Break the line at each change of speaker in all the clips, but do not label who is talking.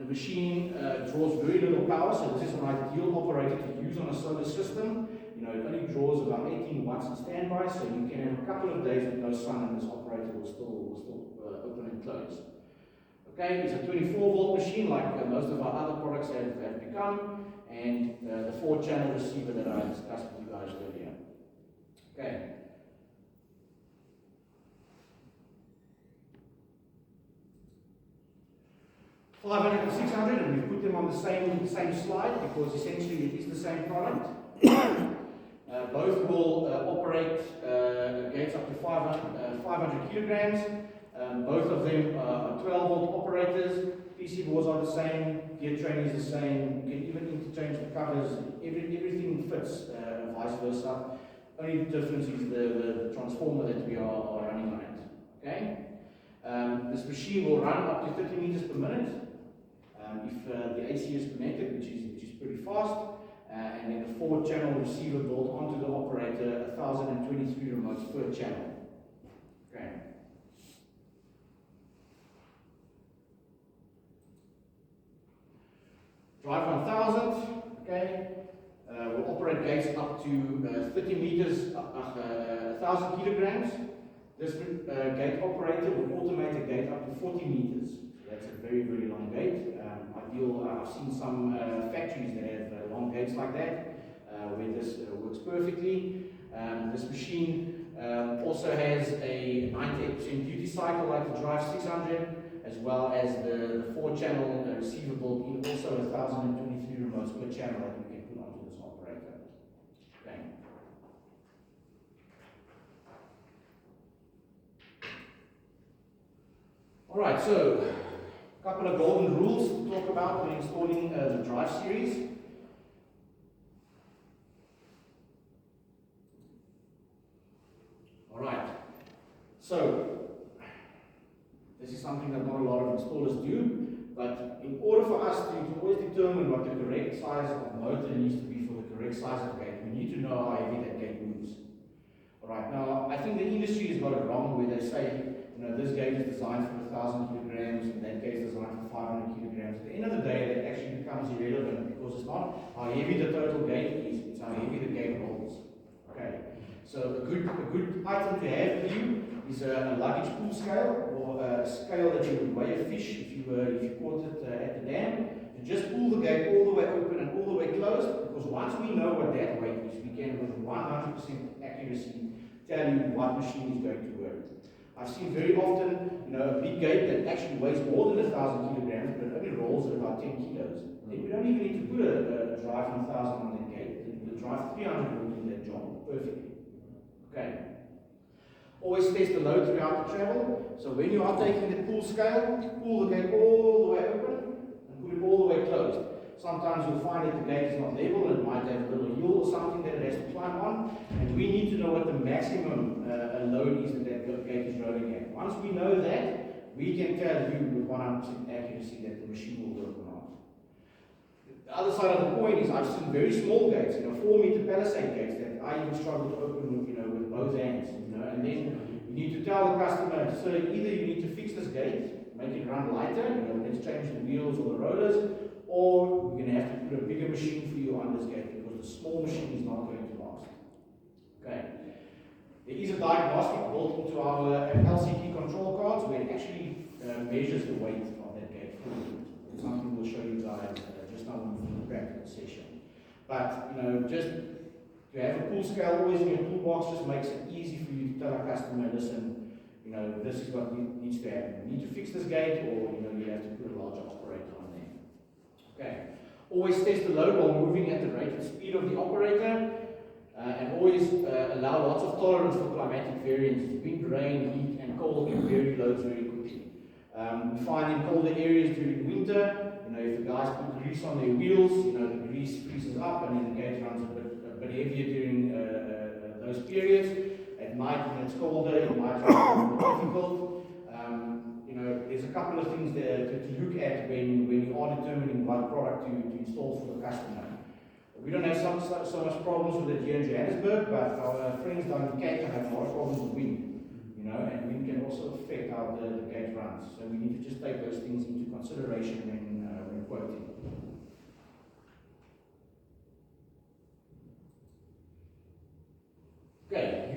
The machine draws very little power, so this is an ideal operator to use on a solar system. You know, it only draws about 18 watts in standby, so you can have a couple of days with no sun and this operator will still open and close. Okay, it's a 24-volt machine like most of our other products have become, and the 4-channel receiver that I discussed with you guys earlier. Okay. $500 and $600, and we've put them on the same slide because essentially it is the same product. Both will operate gates up to 500 kilograms. Both of them are 12-volt operators. PC boards are the same. Gear train is the same. You can even interchange the covers. Everything fits, vice versa. Only difference is the transformer that we are running on it. Okay. This machine will run up to 30 meters per minute. If the AC is connected, which is pretty fast, and then the 4-channel receiver built onto the operator, 1023 remotes per channel. Okay. Drive 1000. Okay. Will operate gates up to 30 meters, 1000 kilograms. This gate operator will automate a gate up to 40 meters. That's a very, very long gate. I've seen some factories that have long gates like that, where this works perfectly. This machine also has a 98% duty cycle like the Drive 600, as well as the 4-channel receiver built in, also 1023 remotes per channel that you can put onto this operator. Okay. Alright, so a couple of golden rules to talk about when installing the Drive series. Alright, so this is something that not a lot of installers do, but in order for us to always determine what the correct size of motor needs to be for the correct size of gate, we need to know how heavy that gate moves. Alright, now I think the industry has got it wrong where they say, you know, this gate is designed for 1000 kilograms and that gate is designed for 500 kilograms. At the end of the day, that actually becomes irrelevant because it's not how heavy the total gate is, it's how heavy the gate rolls. Okay, so a good item to have with you is a luggage pool scale, or a scale that you would weigh a fish if you caught it at the dam. You just pull the gate all the way open and all the way closed, because once we know what that weight is, we can with 100% accuracy tell you what machine is going to work. I've seen very often, you know, a big gate that actually weighs more than 1000 kilograms, but only rolls at about 10 kilos. Then we don't even need to put a Drive 1000 on that gate. The Drive 300 will do that job perfectly. Okay. Always test the load throughout the travel. So when you are taking the pull scale, pull the gate all the way open and put it all the way closed. Sometimes you'll find that the gate is not level and it might have a little hill or something that it has to climb on, and we need to know what the maximum load is that that gate is rolling at. Once we know that, we can tell you with 100% accuracy that the machine will work or not. The other side of the coin is I've seen very small gates, 4-meter palisade gates that I even struggle to open with both hands, and then you need to tell the customer, so either you need to fix this gate, make it run lighter, let's change the wheels or the rollers, or we're going to have to put a bigger machine for you on this gate because the small machine is not going to last. Okay. There is a diagnostic built into our LCD control cards where it actually measures the weight of that gate for you. It's something we'll show you guys just now in the practical session. But just to have a pull scale always in your toolbox just makes it easy for you to tell a customer, listen, this is what needs to happen. You need to fix this gate, or you have to put a larger operator on there. Okay. Always test the load while moving at the rated speed of the operator, and always allow lots of tolerance for climatic variances. Wind, rain, heat, and cold can vary loads very quickly. We find in colder areas during winter, if the guys put grease on their wheels, the grease freezes up and then the gate runs a bit heavier during those periods. At night when it's colder, it might be more difficult. There's a couple of things there to look at when you are determining what product to install for the customer. We don't have so much problems with it here in Johannesburg, but our friends down in Cape Town have a lot of problems with wind. And wind can also affect how the gate runs. So we need to just take those things into consideration when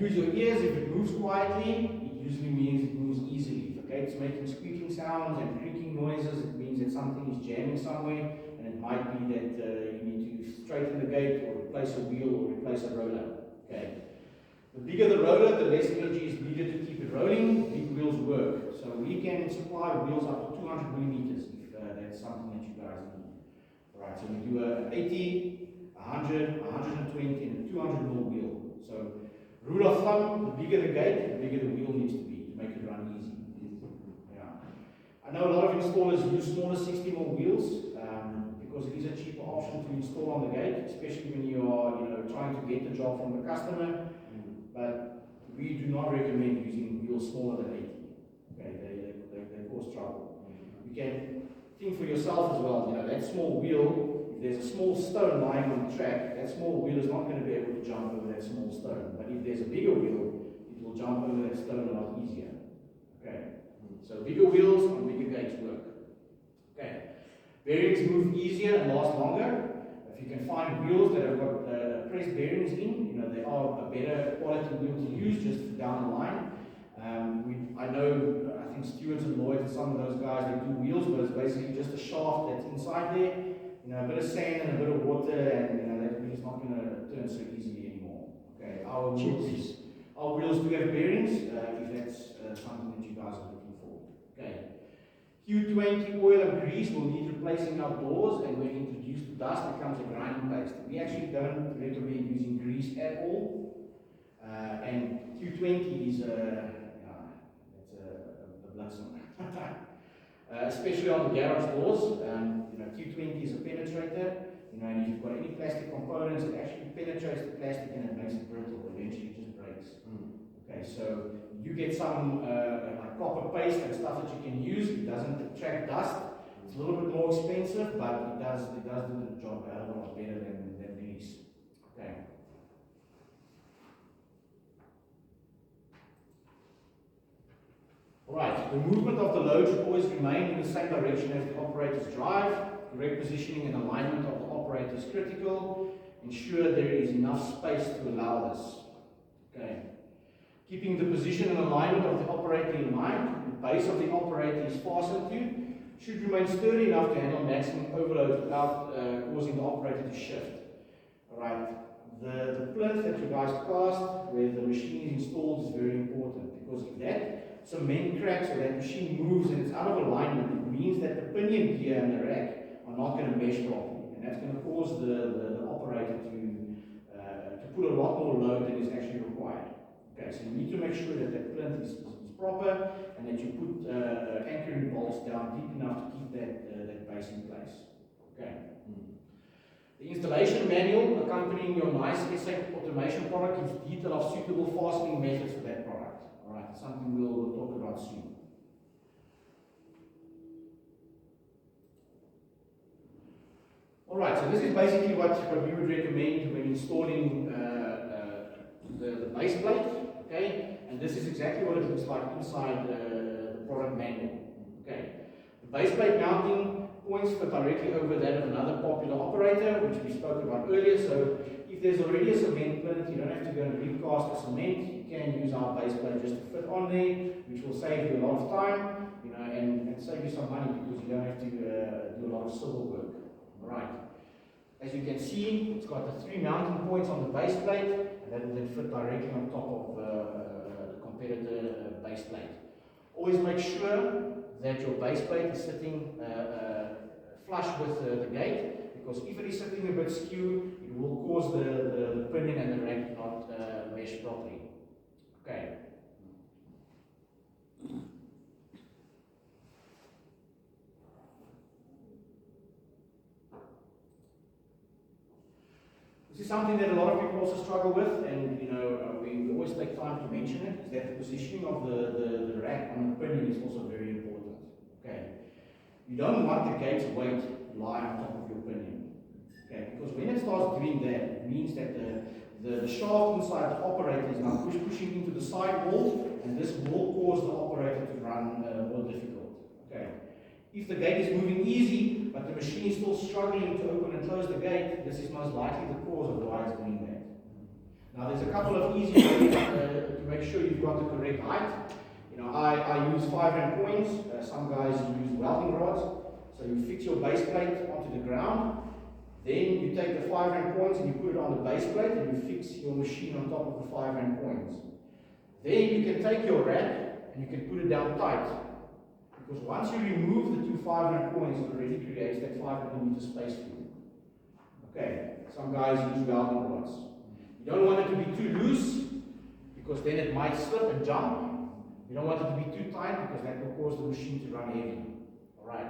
use your ears. If it moves quietly, it usually means it moves easily. If the gate's making squeaking sounds and creaking noises, it means that something is jamming somewhere, and it might be that you need to straighten the gate or replace a wheel or replace a roller. Okay. The bigger the roller, the less energy is needed to keep it rolling. Big wheels work. So we can supply wheels up to 200 millimeters if that's something that you guys need. Alright, so we do a 80, 100, 120, and a 200 mil wheel. So rule of thumb, the bigger the gate, the bigger the wheel needs to be to make it run easy. Yeah. I know a lot of installers use smaller 60 mil wheels because it is a cheaper option to install on the gate, especially when you are trying to get the job from the customer. But we do not recommend using wheels smaller than 80. Okay, they cause trouble. You can think for yourself as well. That small wheel, if there's a small stone lying on the track, that small wheel is not going to be able to jump over that small stone. But if there's a bigger wheel, it will jump over that stone a lot easier. Okay, so bigger wheels on bigger gates work. Okay, bearings move easier and last longer. If you can find wheels that have got pressed bearings in, they are a better quality wheel to use just down the line. I think Stewards and Lloyd and some of those guys, they do wheels, but it's basically just a shaft that's inside there, a bit of sand and a bit of water, and that wheel's not going to turn so easily anymore. Okay, our wheels do have bearings, if that's something that you guys are looking for. Okay. Q20 oil and grease will need replacing outdoors, and when introduced to dust, it becomes a grinding paste. We actually don't recommend using grease at all. And Q20 is that's a bloodstone. Especially on the garage doors. Q20 is a penetrator. And if you've got any plastic components, it actually penetrates the plastic and it makes it brittle. Eventually, it just breaks. Okay, so you get some like copper paste and stuff that you can use. It doesn't attract dust. It's a little bit more expensive, but it does do the job a hell of a lot better than grease. Okay. Alright, the movement of the load should always remain in the same direction as the operator's drive. Correct positioning and alignment of the operator is critical. Ensure there is enough space to allow this. Okay. Keeping the position and alignment of the operator in mind, the base of the operator is fastened to, should remain sturdy enough to handle maximum overload without causing the operator to shift. Alright, the plinth that you guys cast where the machine is installed is very important, because if that cement cracks or that machine moves and it's out of alignment, it means that the pinion gear and the rack are not going to mesh properly, and that's going to cause the operator to put a lot more load than is actually required. Okay, so you need to make sure that that plinth is proper and that you put anchoring bolts down deep enough to keep that base in place. Okay. The installation manual accompanying your nice SA automation product gives detail of suitable fastening methods for that product. Alright, it's something we'll talk about soon. Alright, so this is basically what we would recommend when installing the base plate. Okay, and this is exactly what it looks like inside the product manual. Okay, the base plate mounting points fit directly over that of another popular operator, which we spoke about earlier. So if there's already a cement plinth, you don't have to go and recast the cement. You can use our base plate just to fit on there, which will save you a lot of time, and save you some money because you don't have to do a lot of civil work. All right. As you can see, it's got the 3 mounting points on the base plate, and that will then fit directly on top of the competitor base plate. Always make sure that your base plate is sitting flush with the gate, because if it is sitting a bit skew, it will cause the pinion and the rack to not mesh properly. Okay. This is something that a lot of people also struggle with, and we always take time to mention it, is that the positioning of the rack on the pinion is also very important. Okay, you don't want the gate's weight lie on top of your pinion. Okay, because when it starts doing that, it means that the shaft inside the operator is now pushing into the side wall, and this will cause the operator to run more difficult. Okay. If the gate is moving easy, but the machine is still struggling to open and close the gate, this is most likely the cause of why it's doing that. Now there's a couple of easy ways to make sure you've got the correct height. You know, I use 5 Rand coins, some guys use welding rods. So you fix your base plate onto the ground, then you take the 5 Rand coins and you put it on the base plate and you fix your machine on top of the 5 Rand coins. Then you can take your rack and you can put it down tight. Because once you remove the two 5 Rand coins, it already creates that 5 mm space for you. Okay, some guys use welding rods. You don't want it to be too loose, because then it might slip and jump. You don't want it to be too tight, because that will cause the machine to run heavy. Alright,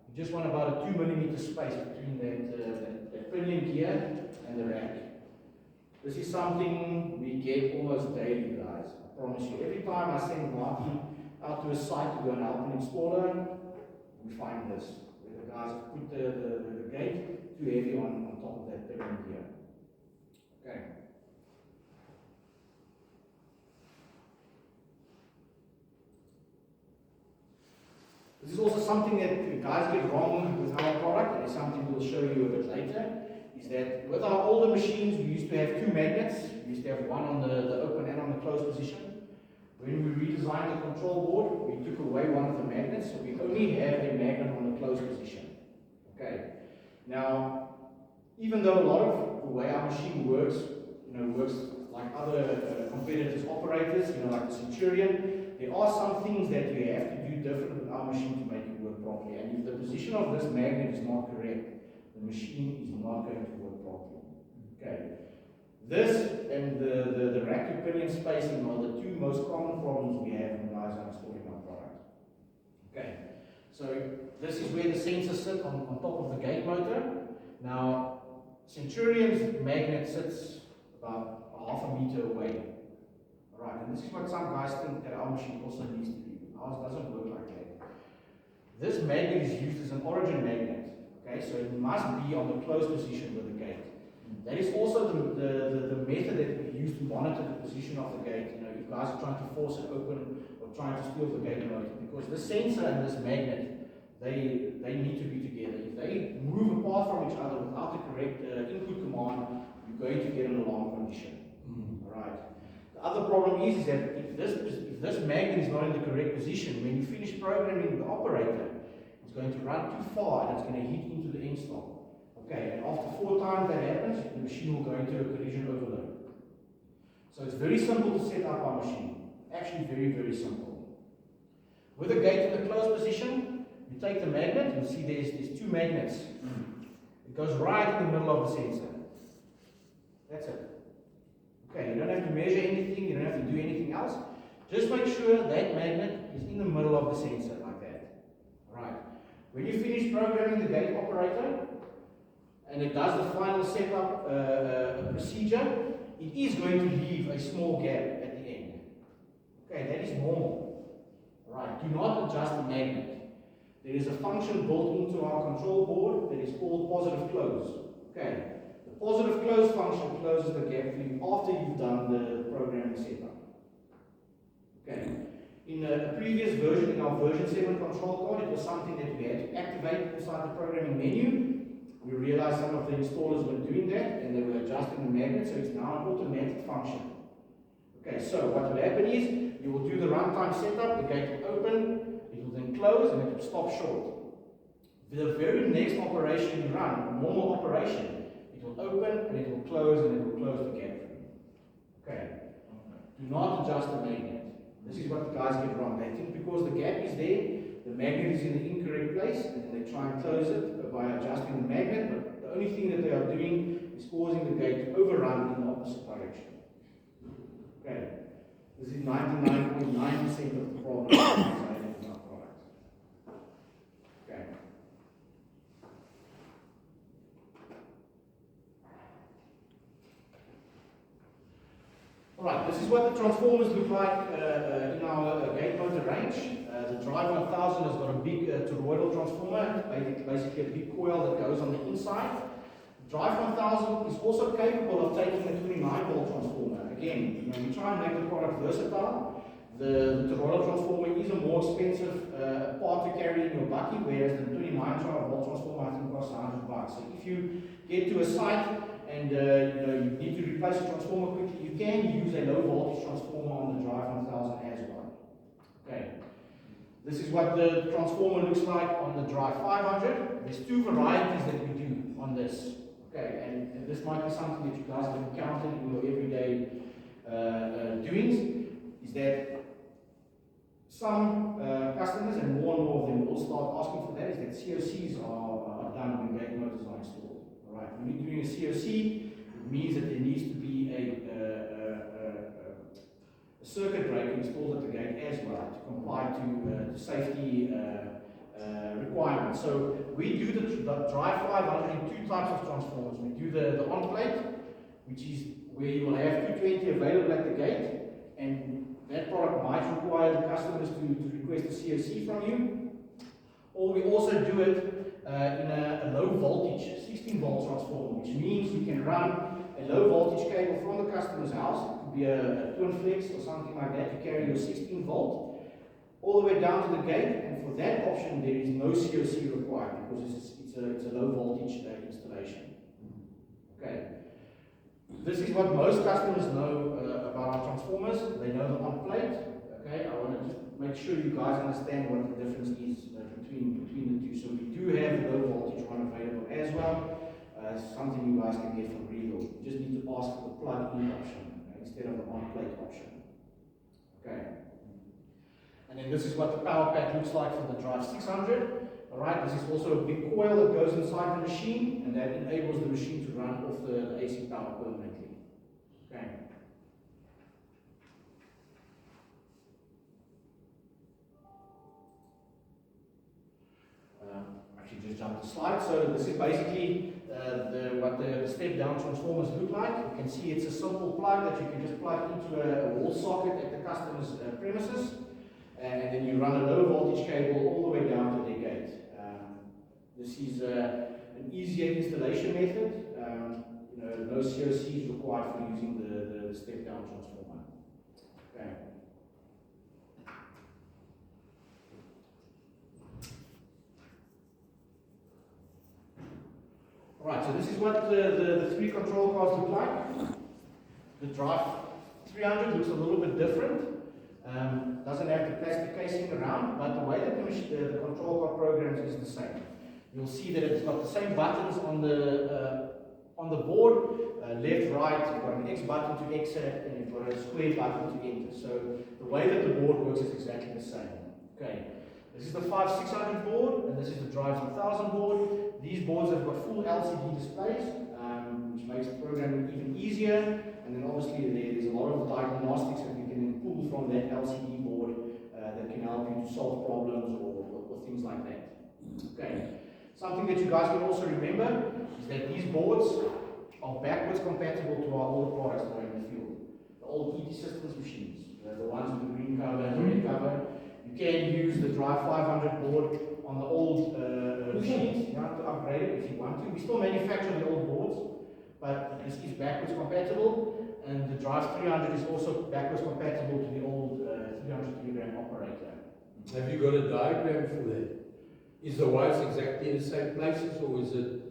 you just want about a 2 mm space between that pinion gear and the rack. This is something we get almost daily, guys. I promise you. Every time I send Marty out to a site to go and help an installer, we find this. Where the guys have put the gate too heavy on top of that pinion gear. Okay. This is also something that guys get wrong with our product, and it's something we'll show you a bit later, is that with our older machines, we used to have two magnets. We used to have one on the open and on the closed position. When we redesigned the control board, we took away one of the magnets, so we only have a magnet on the closed position. Okay. Now, even though a lot of the way our machine works, works like other competitors' operators, like the Centurion, there are some things that you have to do different with our machine to make it work properly. And if the position of this magnet is not correct, the machine is not going to work properly. Okay. This and the rack to pinion spacing are the two most common problems we have when guys are installing our product. Okay. So this is where the sensors sit on top of the gate motor. Now, Centurion's magnet sits about half a meter away. Alright, and this is what some guys think that our machine also needs to be. Ours doesn't work like that. This magnet is used as an origin magnet. Okay, so it must be on the closed position with the gate. That is also the method that we use to monitor the position of the gate. If guys are trying to force it open or trying to steal the gate motor, because the sensor and this magnet, they need to be together. If they move apart from each other without the correct input command, you're going to get an alarm condition. Alright. The other problem is that if this magnet is not in the correct position, when you finish programming the operator, it's going to run too far and it's going to hit into the end stop. Okay, and after 4 times that happens, the machine will go into a collision overload. So it's very simple to set up our machine. Actually very, very simple. With the gate in the closed position, you take the magnet, you'll see there's 2 magnets. It goes right in the middle of the sensor. That's it. Okay, you don't have to measure anything, you don't have to do anything else. Just make sure that magnet is in the middle of the sensor, like that. Alright. When you finish programming the gate operator, and it does the final setup procedure, it is going to leave a small gap at the end. Okay, that is normal. Right, do not adjust the magnet. There is a function built into our control board that is called positive close. Okay, the positive close function closes the gap for you after you've done the programming setup. Okay, in a previous version, in our version 7 control card, it was something that we had to activate inside the programming menu. We realized some of the installers were doing that and they were adjusting the magnet, so it's now an automated function. Okay, so what will happen is you will do the runtime setup, the gate will open, it will then close and it will stop short. The very next operation you run, a normal operation, it will open and it will close and it will close the gap. Okay, do not adjust the magnet. This is what the guys get wrong. They think because the gap is there, the magnet is in the incorrect place, and then they try and close it by adjusting the magnet, but the only thing that they are doing is causing the gate to overrun in the opposite direction. Okay, this is 99.9% of the problem in our product. Okay. Alright, this is what the transformers look like in our gate motor range. The Drive 1000 has got a big toroidal transformer, basically a big coil that goes on the inside. The Drive 1000 is also capable of taking a 29-volt transformer. Again, we try and make the product versatile. The toroidal transformer is a more expensive part to carry in your bucky, whereas the 29-volt transformer I think costs $100. So if you get to a site and you need to replace a transformer quickly, you can use a low voltage transformer on the Drive 1000 as well. Okay. This is what the transformer looks like on the Drive 500. There's two varieties that we do on this. Okay, and this might be something that you guys have encountered in your everyday doings, is that some customers, and more of them will start asking for that, is that COCs are done when gate motors are installed. All right, when you're doing a COC, it means that there needs to be a circuit breaker installed at the gate as well to comply to safety requirements. So we do the Drive 500 in two types of transformers. We do the on-plate, which is where you will have 220 available at the gate, and that product might require the customers to request a COC from you. Or we also do it in a low voltage 16 volt transformer, which means you can run a low voltage cable from the customer's house. It could be a twin flex or something like that to carry your 16 volt all the way down to the gate, and for that option there is no COC required because it's a low voltage installation. Okay. This is what most customers know about our transformers. They know the on-plate. Okay, I want to just make sure you guys understand what the difference is between the two. So we do have the low voltage one available as well. Something you guys can get from Regal. You just need to ask for the plug-in option instead of the on-plate option. Okay. And then this is what the power pack looks like for the Drive 600. Alright, this is also a big coil that goes inside the machine, and that enables the machine to run off the AC power permanently. Okay. Actually, just jump the slide. So this is basically what the step-down transformers look like. You can see it's a simple plug that you can just plug into a wall socket at the customer's premises. And then you run a low voltage cable all the way down to their gate. This is an easier installation method. No COC is required for using the step-down transformer. Okay. Alright, so this is what the three control cards look like. The Drive 300 looks a little bit different. Doesn't have the plastic casing around, but the way that the control card programs is the same. You'll see that it's got the same buttons on the board, left, right. You've got an X button to exit, and you've got a square button to enter. So the way that the board works is exactly the same. Okay. This is the 5600 board, and this is the Drive 1000 board. These boards have got full LCD displays, which makes the programming even easier. And then obviously there's a lot of diagnostics that you can pull from that LCD board that can help you to solve problems or things like that. Okay. Something that you guys can also remember is that these boards are backwards compatible to our older products that are in the field. The old ET Systems machines, the ones with the green cover and the red cover. You can use the Drive 500 board on the old machines. You have to upgrade it if you want to. We still manufacture the old boards, but this is backwards compatible. And the Drive 300 is also backwards compatible to the old 300 kilogram operator.
Have you got a diagram for that? Is the wires exactly in the same places, or is it?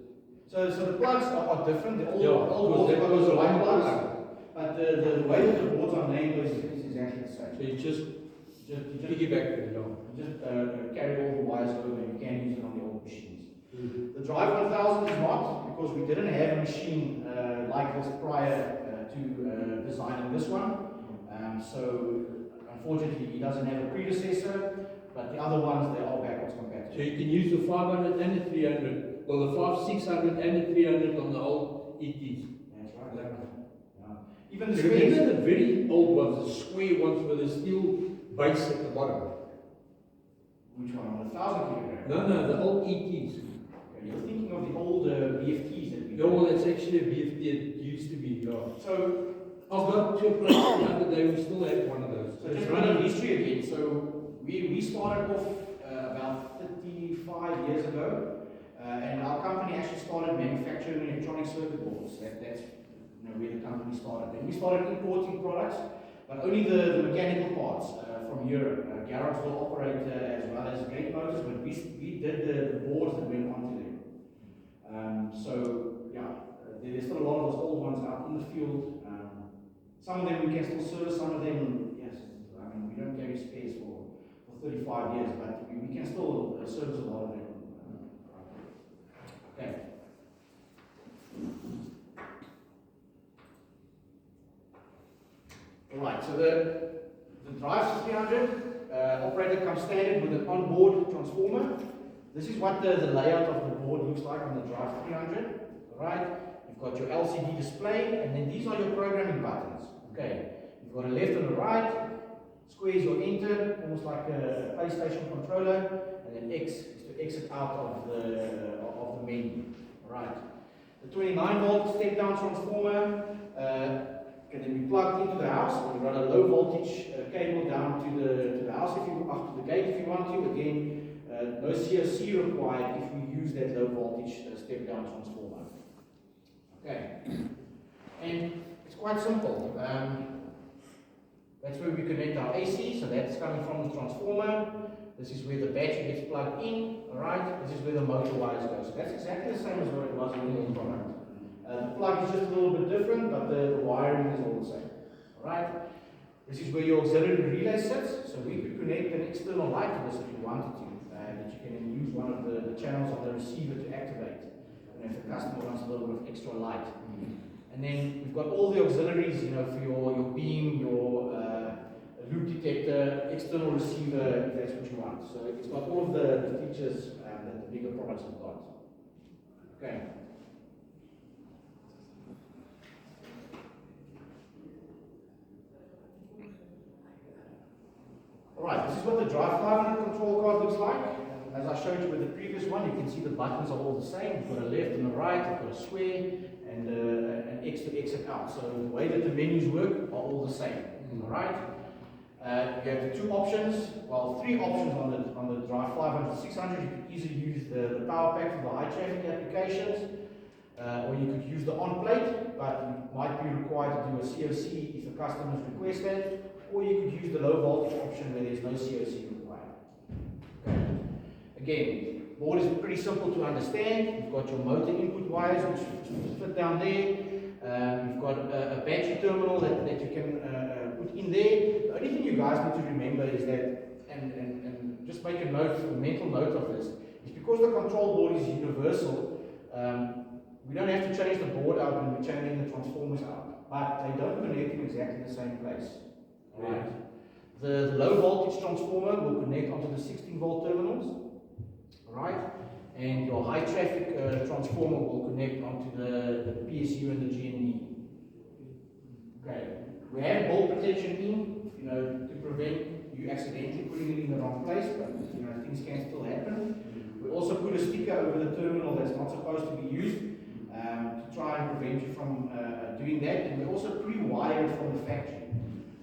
So the plugs are different. The old
boards
have
was a
white plugs,
plug.
but the way that the boards are named is exactly the same.
So you just piggyback it along.
You just carry all the wires over, and you can use it on the old machines.
Mm-hmm.
The Drive 1000 is not, because we didn't have a machine like this prior to designing this one. So unfortunately, he doesn't have a predecessor, but the other ones, they are backwards compatible.
So you can use the 500 and the 300, well the 600 and the 300 on the old ETs.
That's right. Yeah. Even the
Remember
specs.
the very old ones, the square ones with the steel base at the bottom?
Which one? On the 1000 kilogram?
No, the old ETs.
You're thinking of the old BFTs that we
Yeah, well, that's actually a BFT, it used to be, yeah.
So,
I've got to a place the other day, we still have one of those.
so just running history again. So we started off about 35 years ago, and our company actually started manufacturing electronic circuit boards. That's where the company started. Then we started importing products, but only the mechanical parts from Europe. Garage will operate as well as gate motors, but we did the boards that went onto them. So yeah, there's still a lot of those the field. Some of them we can still service, some of them, yes, I mean, we don't carry spares for 35 years, but we can still service a lot of them. Okay. Alright, so the drive 300 operator comes standard with an onboard transformer. This is what the layout of the board looks like on the drive 300. Alright, you've got your LCD display, and then these are your programming buttons. Okay, you've got a left and a right, square is your enter, almost like a PlayStation controller, and then X is to exit out of the menu. Alright, the 29 volt step down transformer can then be plugged into the house, or you run a low voltage cable down to the house if you up to the gate if you want to. Again, no COC required if we use that low voltage step down transformer. Okay, and it's quite simple. That's where we connect our AC, so that's coming from the transformer. This is where the battery gets plugged in. Alright, this is where the motor wires go. So that's exactly the same as what it was in the product. The plug is just a little bit different, but the wiring is all the same. Alright, this is where your auxiliary relay sits. So we could connect an external light to this if you wanted to, that you can use one of the channels on the receiver to activate. And if the customer wants a little bit of extra light. And then we've got all the auxiliaries, you know, for your beam, your loop detector, external receiver, if that's what you want. So it's got all of the features that the bigger products have got. Okay. Alright, this is what the Drive 500 control card looks like. As I showed you with the previous one, you can see the buttons are all the same. You've got a left and a right, you've got a square, and an X to exit out. So the way that the menus work are all the same. Alright? You have the two options, well, three options on the Drive 500, 600. You could either use the power pack for the high traffic applications, or you could use the on plate, but you might be required to do a COC if the customers request that, or you could use the low voltage option where there's no COC required. Okay. Again, board is pretty simple to understand. You've got your motor input wires which fit down there. You've got a battery terminal that you can put in there. The only thing you guys need to remember is that, and just make a note, a mental note of this, is because the control board is universal, we don't have to change the board out when we're changing the transformers out, but they don't connect in exactly the same place. Right. The low voltage transformer will connect onto the 16 volt terminals. Right. And your high traffic transformer will connect onto the PSU and the GND. Okay. We have bolt protection in, you know, to prevent you accidentally putting it in the wrong place, but you know, things can still happen. We also put a sticker over the terminal that's not supposed to be used to try and prevent you from doing that. And we also pre-wire it from the factory.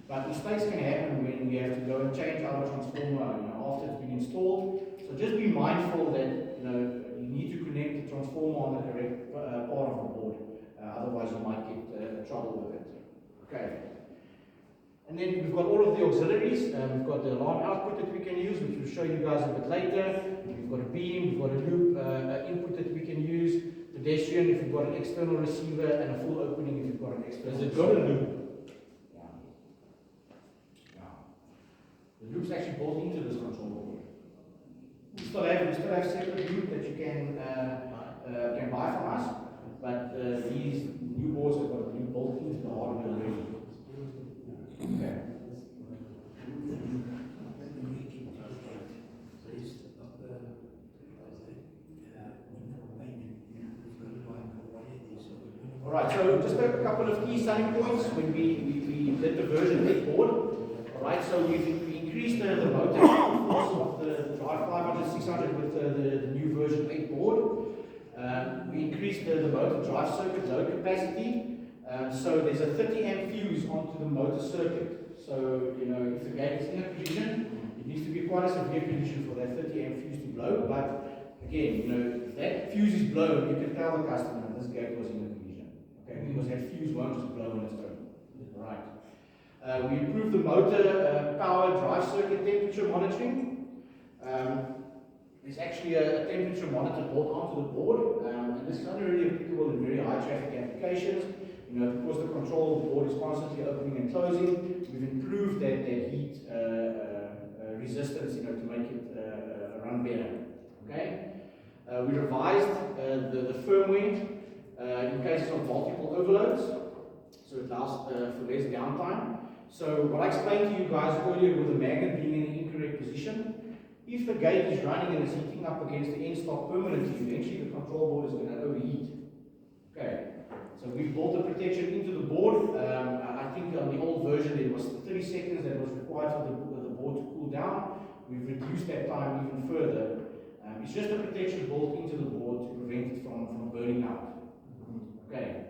But mistakes can happen when we have to go and change our transformer, you know, after it's been installed. So just be mindful that, you know, you need to connect the transformer on the correct part of the board. Otherwise you might get trouble with it. Okay. And then we've got all of the auxiliaries. We've got the alarm output that we can use, which we'll show you guys a bit later. We've got a beam, we've got a loop input that we can use. Pedestrian if you've got an external receiver, and a full opening if you've got an external receiver.
Has it got a loop?
The loop's actually built into this control board. We still have separate loop that you can buy from us, but these new boards have got a loop built into the hardware already. Okay. Alright, so just a couple of key selling points when we did the version 8 board. Alright, so we increased the motor force of the Drive 500, 600 with the new version 8 board. We increased the motor drive circuit load capacity. So there's a 30 amp fuse onto the motor circuit. So, you know, if the gate is in a collision, it needs to be quite a severe collision for that 30 amp fuse to blow. But again, you know, if that fuse is blown, you can tell the customer this gate was in a collision. Okay, because that fuse won't just blow on its own. Right. We improved the motor power drive circuit temperature monitoring. There's actually a temperature monitor built onto the board, and this is only really applicable in very high traffic applications. You know, because the and closing. We've improved that heat resistance, to make it run better. Okay. We revised the firmware in cases of multiple overloads, so it allows for less downtime. So what I explained to you guys earlier with the magnet being in the incorrect position, if the gate is running and it's heating up against the end stop permanently, eventually the control board is going to overheat. Okay, so we built the protection into the board. I think on the old version it was 30 seconds that was required for the board to cool down. We've reduced that time even further. It's just a protection built into the board to prevent it from burning out. Okay.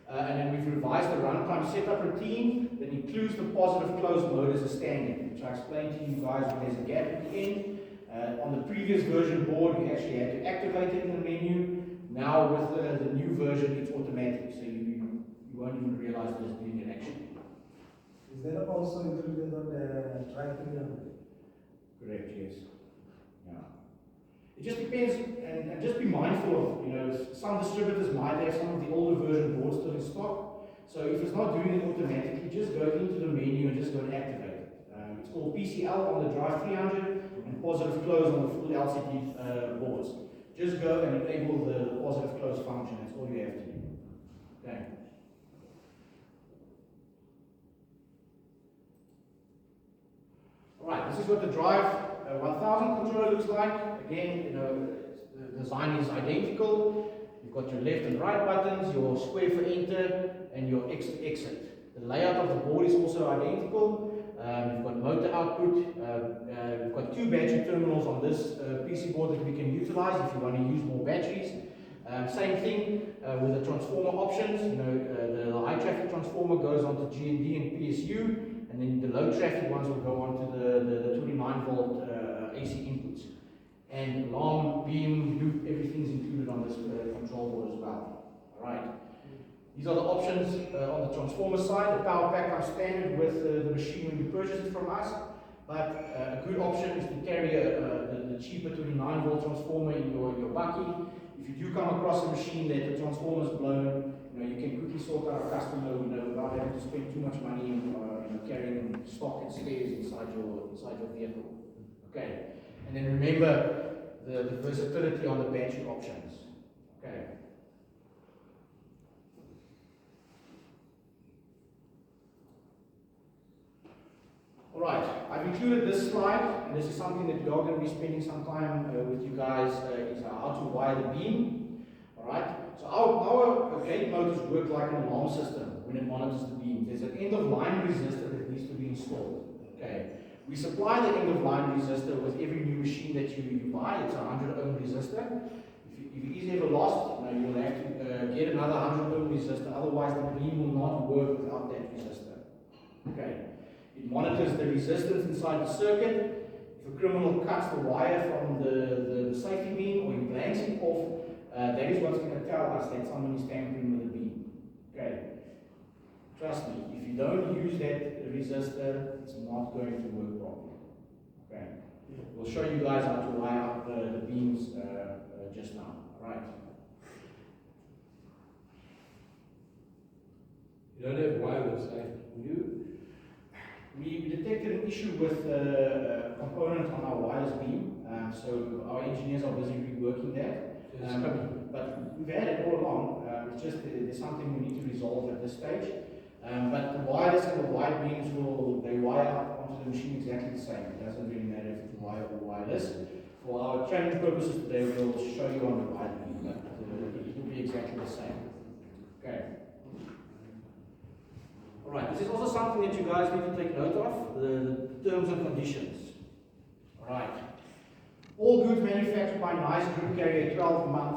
And then we've revised the runtime setup routine that includes the positive close mode as a standard, which I explained to you guys when there's a gap at the end. On the previous version board, we actually had to activate it in the menu. Now with the new version, it's automatic, so you won't even realize that it's doing it actually.
Is that also included on the drive-through?
Correct, yes. Yeah. It just depends, and just be mindful of, some distributors might have some of the older version boards still in stock. So if it's not doing it automatically, just go into the menu and just go and activate it. It's called PCL on the Drive 300 and positive close on the full LCD boards. Just go and enable the positive close function. That's all you have to do. Okay. Alright, this is what the Drive 1000 controller looks like. Again, the design is identical. You've got your left and right buttons, your square for enter, and your X to exit. The layout of the board is also identical. You've got motor output. We've got 2 battery terminals on this PC board that we can utilize if you want to use more batteries. Same thing with the transformer options. The high traffic transformer goes onto GND and PSU, and then the low traffic ones will go onto the 29 volt AC inputs. And alarm, beam, loop, everything's included on this control board as well. Alright. These are the options on the transformer side. The power pack comes standard with the machine when you purchase it from us. But a good option is to carry the cheaper 29 volt transformer in your bucky. If you do come across a machine that the transformer is blown, you can quickly sort out a customer without having to spend too much money carrying stock and spares inside your vehicle. Okay. And then remember the versatility on the battery options. Okay. Alright, I've included this slide, and this is something that we are going to be spending some time with you guys, is how to wire the beam. Alright, so our gate motors work like an alarm system when it monitors the beam. There's an end-of-line resistor that needs to be installed. Okay. We supply the end-of-line resistor with every new machine that you buy. It's a 100 ohm resistor. If it is ever lost, you'll have to get another 100 ohm resistor, otherwise the beam will not work without that resistor. Okay. It monitors the resistance inside the circuit. If a criminal cuts the wire from the safety beam or he blanks it off, that is what's going to tell us that someone is tampering with the beam. Okay. Trust me, if you don't use that resistor, it's not going to work properly. Okay. We'll show you guys how to wire up the beams just now. Right.
You don't have wireless, eh?
We do. We detected an issue with a component on our wireless beam, so our engineers are busy reworking that. But we've had it all along. It's just there's something we need to resolve at this stage. But the wireless and the wired beams they wire up onto the machine exactly the same. It doesn't really matter if it's wired or wireless. For our training purposes today, we'll show you on the wired beam, but it will be exactly the same. Okay. Alright, this is also something that you guys need to take note of, the terms and conditions. Alright. All goods manufactured by NICE Group carry a 12-month